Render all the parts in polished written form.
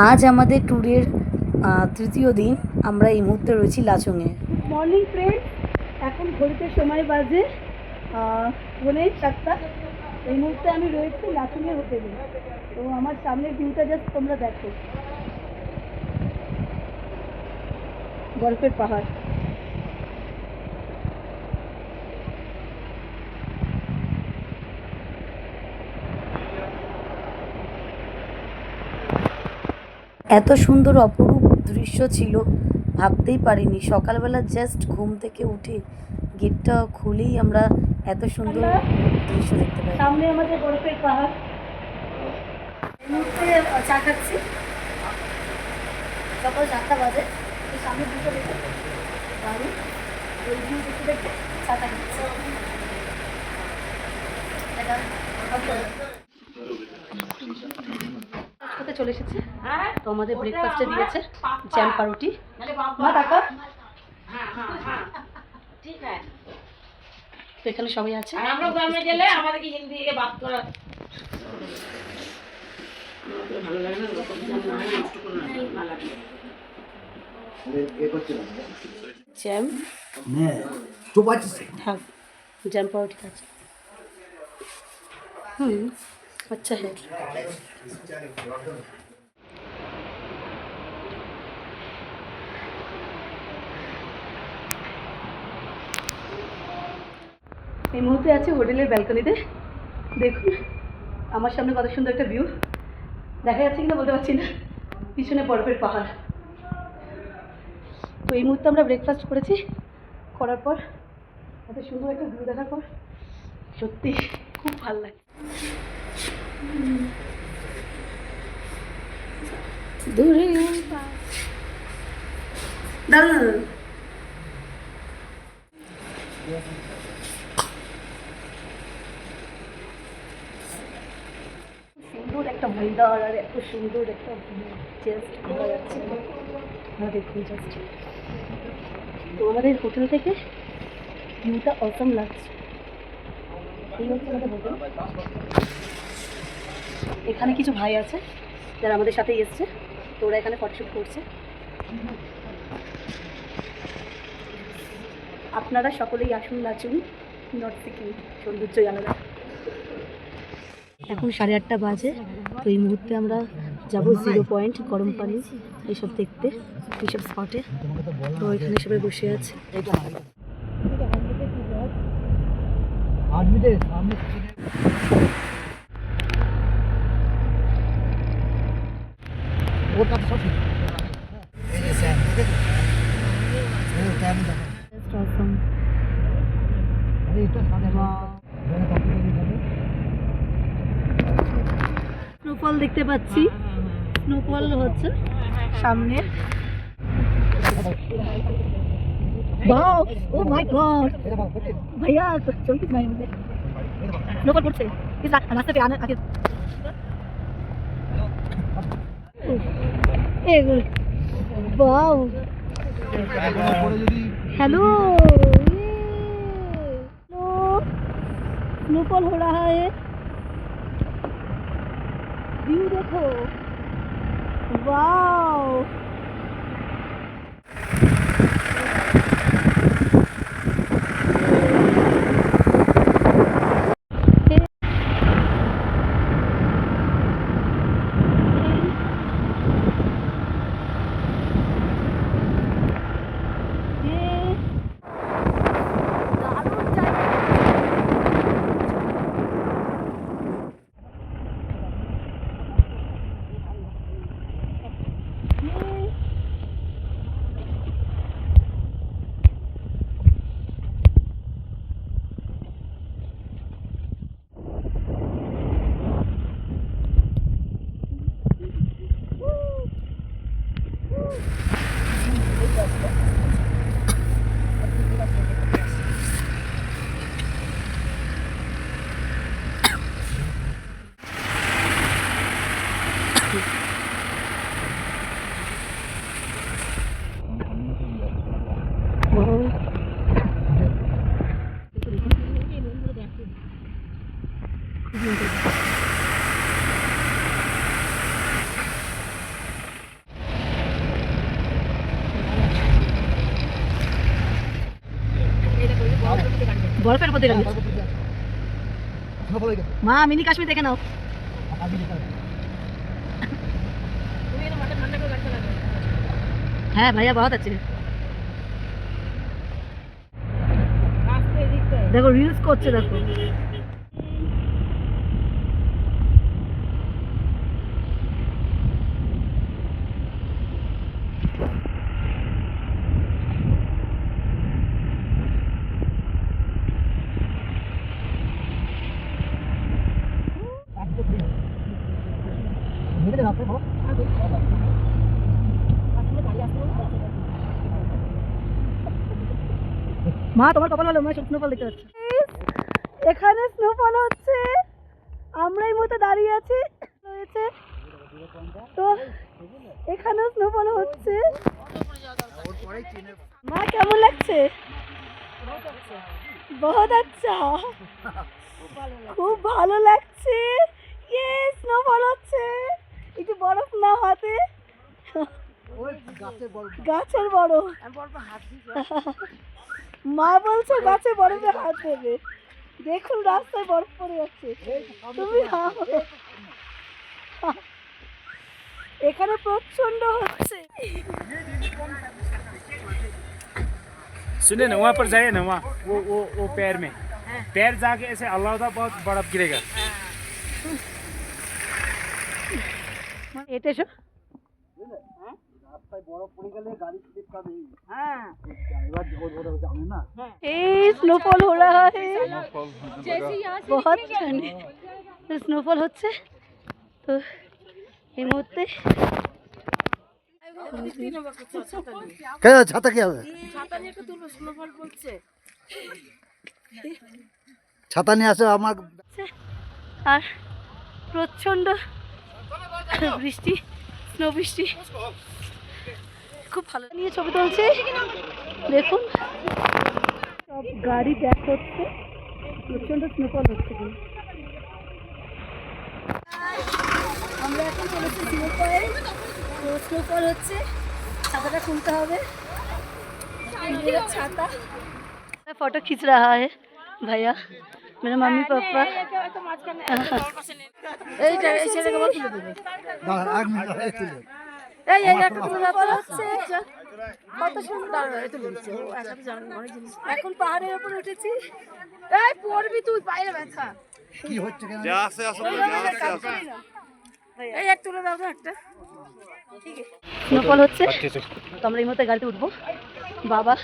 আজ আমাদের ট্যুরের তৃতীয় দিন। আমরা এই মুহূর্তে রয়েছি লাচুংয়ে। মর্নিং ফ্রেন্ড, এখন ঘড়িতে সময় বাজে 7:30। এই মুহূর্তে আমি রয়েছি লাচুংয়ের হোটেলে। তো আমার সামনের ভিউটা জাস্ট তোমরা দেখো, বরফের পাহাড়। এত সুন্দর অপরূপ দৃশ্য ছিল, ভাবতেই পারিনি। সকালবেলা জাস্ট ঘুম থেকে উঠে গেটটা খুলেই আমরা এত সুন্দর দৃশ্য দেখতে পাই। সামনে আমাদের বরফের পাহাড়। এই মুহূর্তে চা খাচ্ছি, সকাল 7টা বাজে। সামনে দুটো দেখে দারুণ, ওই ভিউ দেখতে দেখতে চাটা খাচ্ছি। কোথায় চলে এসেছে, তো আমাদের ব্রেকফাস্টে দিয়েছে জ্যাম পাউরুটি। মা কাকা, তো এখানে সবাই আছে। আমরা গ্রামে গেলে আমাদেরকে হিন্দি দিয়ে বাদ করা ভালো লাগে না, নষ্ট করে না লাগে। জ্যাম हाँ जैम पाउडर का अच्छा है। এই মুহূর্তে আছি হোটেলের ব্যালকনিতে। দেখুন আমার সামনে কত সুন্দর একটা ভিউ দেখা যাচ্ছে কিনা বলতে পারছি না, পিছনে বরফের পাহাড়। তো এই মুহূর্তে আমরা ব্রেকফাস্ট করেছি, করার পর এত সুন্দর একটা ভিউ দেখার পর সত্যি খুব ভালো লাগে। দূরে দাঁড়ান, সুন্দর একটা ওয়েদার আর এত সুন্দর একটা জাস্ট ভালো যাচ্ছে। দেখুন জাস্ট, তো আমাদের হোটেল থেকে ভিউটা অসম লাগছে। এই হচ্ছে আমাদের হোটেল। এখানে কিছু ভাই আছে যারা আমাদের সাথেই এসছে, তো ওরা এখানে ফটোশ্যুট করছে। আপনারা সকলেই আসুন লাচুং, নর্থ সিকিম, সৌন্দর্যই আলাদা। এখন 8:30 বাজে। তো এই মুহূর্তে আমরা যাব 0 পয়েন্ট, গরম পানি এইসব দেখতে, এইসব স্পটে। তো এখানে সবাই বসে আছে। স্নোফল দেখতে পাচ্ছি, স্নোফল হচ্ছে সামনে। वाओ, ओ माय गॉड भैया, चल किस नहीं मुझे स्नोफल पड़ছে इस रास्ते पे आने आगे। वाओ, हेलो, स्नोफॉल हो रहा है। व्यू देखो, वाओ। বরফের উপর দিয়ে গাড়ি মা মিনি কাশ্মীর দেখে নাও হ্যাঁ ভাইয়া বহুত আছে দেখো রিলস করছে দেখো মা তোমার কপাল ভালো স্নোফল দেখতে পাচ্ছি এখানে স্নোফল হচ্ছে আমরাই মতো দাঁড়িয়ে আছি রয়েছে তো এখানেও স্নোফল হচ্ছে মা কেমন লাগছে বহুত আচ্ছা খুব ভালো লাগছে ইয়ে স্নোফল হচ্ছে একটু বরফ না হাতে গাছের বরফ মা বলছে গাছে বরফে হাত দেবে দেখুন রাস্তায় বরফ পড়ে যাচ্ছে তুমি এখানে প্রচন্ড হচ্ছে सुनिए ना वहाँ पर जाइए ना वहाँ वो पैर में पैर जाके ऐसे अल्लाह बहुत बर्फ गिरेगा এটা এসো स्नोफॉल हो रहा है बहुत ठंड स्नोफॉल হচ্ছে তো এই মুহূর্তে কেন ছাতা কি হবে ছাতা নিয়ে আসো আমার আর প্রচন্ড বৃষ্টি স্নো বৃষ্টি খুব ভালো নিয়ে ছবি তুলছি দেখুন সব গাড়ি ব্যাক হচ্ছে প্রচন্ড স্নোফল হচ্ছে আমরা এখন চলেছি স্নোফলে তো স্নোফল হচ্ছে ছাতাটা খুলতে হবে छाता फोटो खींच रहा है भैया मेरे मम्मी पापा এখন পাহাড়ের উপর উঠেছি এই পড়বি তুই পায়ে ব্যথা কি হচ্ছে কেন এই এক তুলে দাও তো একটা ঠিক আছে স্নোফল হচ্ছে তো আমরা এই মুহূর্তে গাড়িতে উঠবো বাবা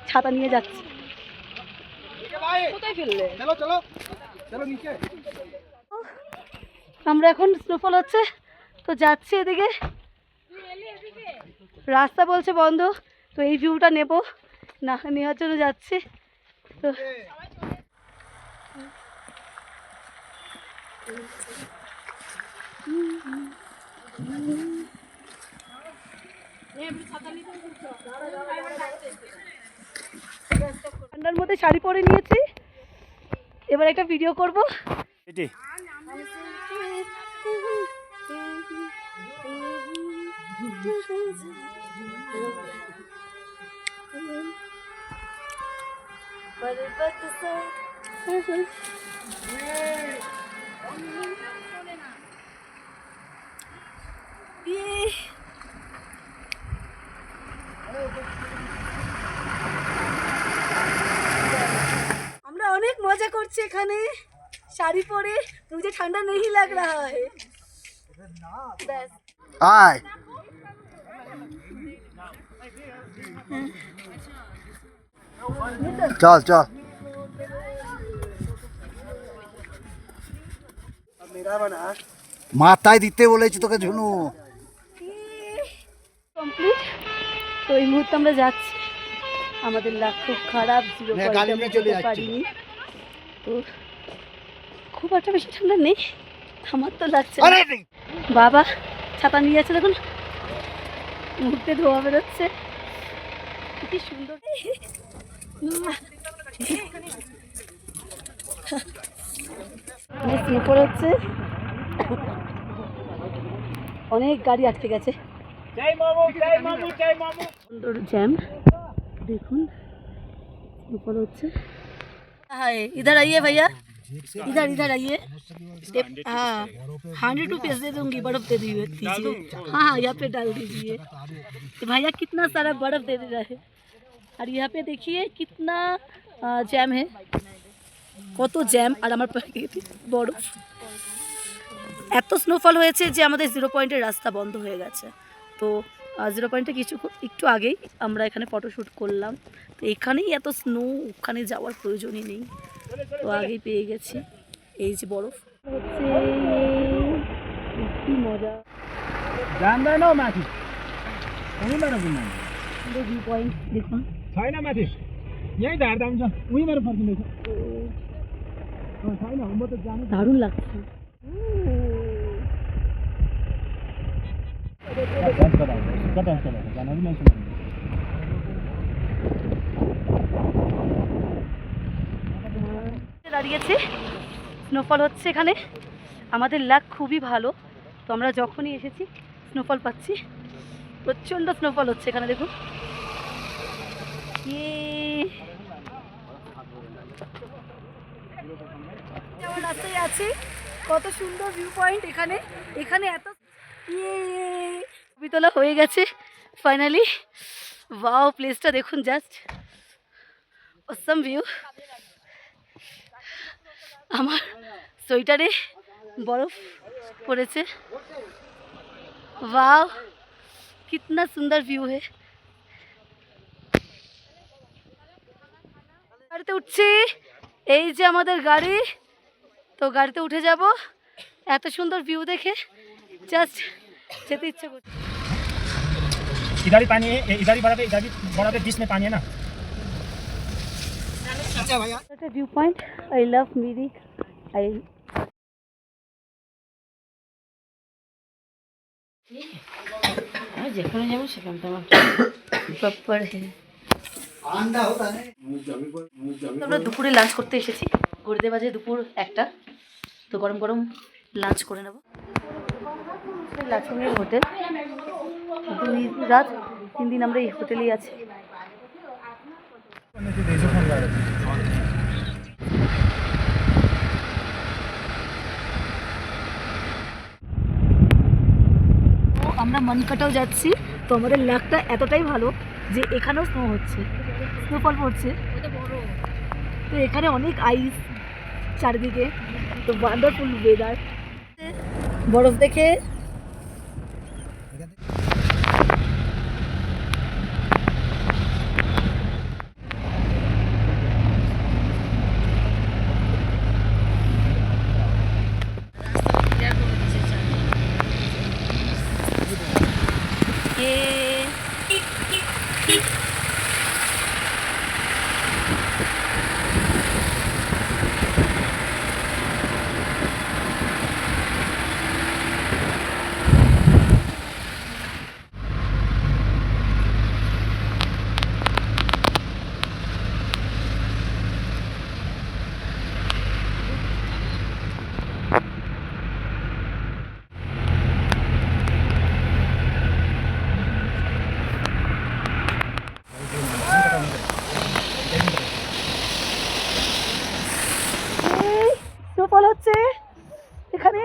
ছাতা নিয়ে যাচ্ছে কোথায় ফেললে চলো চলো চলো নিচে আমরা এখন স্নোফল হচ্ছে তো যাচ্ছি এদিকে রাস্তা বলছে বন্ধ তো এই ভিউটা নেব না নেওয়ার জন্য যাচ্ছি তো ঠান্ডার মধ্যে শাড়ি পরে নিয়েছি এবার একটা ভিডিও করব এটি আমরা অনেক মজা করছি এখানে শাড়ি পরে मुझे ठंडा नहीं लग रहा है बस আয় চল চল মাথায় দিতে বলেছি তোকে ঝুনু কমপ্লিট তো এই মুহূর্তে আমরা যাচ্ছি আমাদের লাগ খুব খারাপ জিরো পারিনি তো খুব একটা বেশি ঠান্ডা নেই আমার তো লাগছে বাবা ছাতা নিয়ে যাচ্ছে দেখুন মুহূর্তে ধোয়া বেরোচ্ছে কি সুন্দর স্নোফল হচ্ছে অনেক গাড়ি আটকে গেছে সুন্দর জ্যাম দেখুন স্নোফল হচ্ছে हाँ इधर आइए भैया, इधर इधर आइए। हाँ 100 रुपीज़ दे दूंगी, बर्फ दे दीजिए। हाँ हाँ यहाँ पे डाल दीजिए। तो भैया कितना सारा बर्फ दे रहा है। और यहाँ पे देखिए कितना জ্যাম है, কত জ্যাম। আর আমার পায়ে বরফ। এত স্নোফল হয়েছে যে আমাদের 0 পয়েন্টের রাস্তা বন্ধ হয়ে গেছে। তো 0 পয়েন্টে একটু আগেই আমরা এখানে ফটোশ্যুট করলাম। তো এখানেই এত স্নো, ওখানে যাওয়ার প্রয়োজনই নেই। তো আগেই পেয়ে গেছি এই যে বরফ হচ্ছে। কি মজা। जान्दैन हौ माथि उहीँबाट घुम्नु ভিউ পয়েন্ট দেখুন। छैन माथि, यहीँ झार्दा हुन्छ, उहीँबाट फर्किँदैछ। छैन म त जानु। দারুণ লাগছে। कता जानु पनि नसुन्नु। দাঁড়িয়েছি, স্নোফল হচ্ছে এখানে। আমাদের লাক খুবই ভালো। তো আমরা যখনই এসেছি স্নোফল পাচ্ছি, প্রচণ্ড স্নোফল হচ্ছে এখানে দেখুন। যেমন রাস্তায় আছি, কত সুন্দর ভিউ পয়েন্ট এখানে। এখানে এত ছবি তোলা হয়ে গেছে ফাইনালি। ওয়াও, প্লেসটা দেখুন জাস্ট অসাম ভিউ। আমার সোয়েটারে বরফ পড়েছে। वाह कितना सुंदर व्यू है। গাড়িতে উঠছি, এই যে আমাদের গাড়ি। তো গাড়িতে উঠে যাব। এত সুন্দর ভিউ দেখে জাস্ট যেতে ইচ্ছে করছে। इधर ही पानी है, इधर ही बड़ा पे बीच में पानी है ना। अच्छा भैया व्यू पॉइंट आई लव मेरी आई যেখানে যাবো সেখানে তো আমার প্রপার है। अंडा होता है। আমরা দুপুরে লাঞ্চ করতে এসেছি। ঘড়িতে বাজে দুপুর 1টা। তো গরম গরম লাঞ্চ করে নেব। লাচুংয়ের হোটেল, 2 রাত 3 দিন আমরা এই হোটেলেই আছি। আমরা মনকাটাও যাচ্ছি। তো আমাদের লাকটা এতটাই ভালো যে এখানেও স্নো হচ্ছে, স্নোফল পড়ছে। তো এখানে অনেক আইস চারিদিকে। তো ওয়ান্ডারফুল ওয়েদার। বরফ দেখে স্নোফল হচ্ছে এখানে।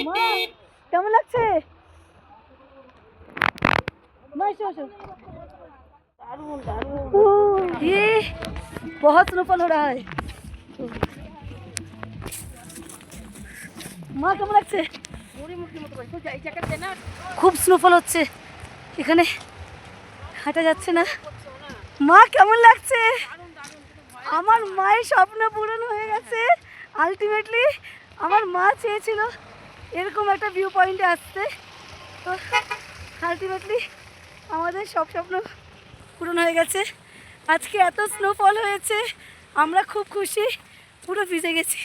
মা কেমন লাগছে? ये बहुत स्नोफॉल हो रहा है। মা কেমন লাগছে? খুব স্নোফল হচ্ছে এখানে, হাঁটা যাচ্ছে না। মা কেমন লাগছে? আমার মায়ের স্বপ্ন পূরণ হয়ে গেছে আলটিমেটলি। আমার মা চেয়েছিল এরকম একটা ভিউ পয়েন্টে আসতে। তো আলটিমেটলি আমাদের সব স্বপ্ন পূরণ হয়ে গেছে। আজকে এত স্নোফল হয়েছে, আমরা খুব খুশি, পুরো ভিজে গেছি।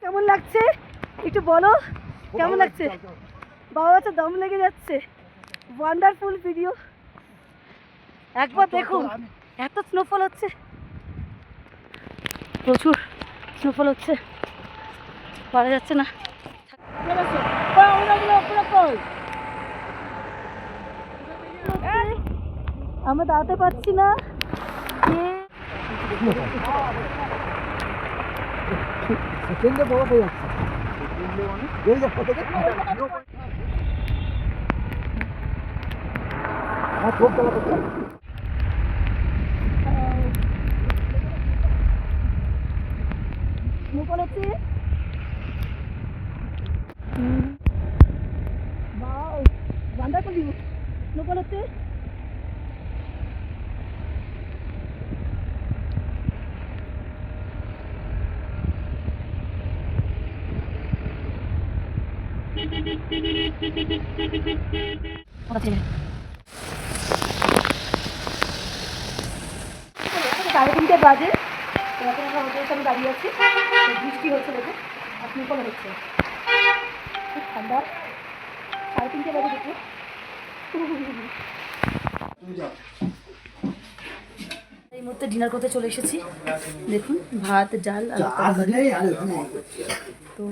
কেমন লাগছে একটু বলো, কেমন লাগছে? বাবা তো দম লেগে যাচ্ছে। ওয়ান্ডারফুল ভিডিও, একবার দেখুন। এত স্নোফল হচ্ছে, প্রচুর স্নোফল হচ্ছে, পারা যাচ্ছে না। আমরা দাঁড়াতে পারছি না। সেকেন্ডে বড় হয়ে যাচ্ছে এই যে কত খুব ভালো করতে স্নোফল হচ্ছে। বাও, ওয়ান্ডারফুল ভিউ। স্নোফল হচ্ছে। সাড়ে 3টে বাজে। তো এখন আমরা হোটেলের সামনে দাঁড়িয়ে আছি। তো বৃষ্টি হচ্ছে দেখুন, আর স্নোফল হচ্ছে, খুব ঠান্ডা। 3:30 বাজে দেখুন। এই মুহূর্তে ডিনার করতে চলে এসেছি। দেখুন ভাত, ডাল আর তরকারি। নেই আর ওখানে তো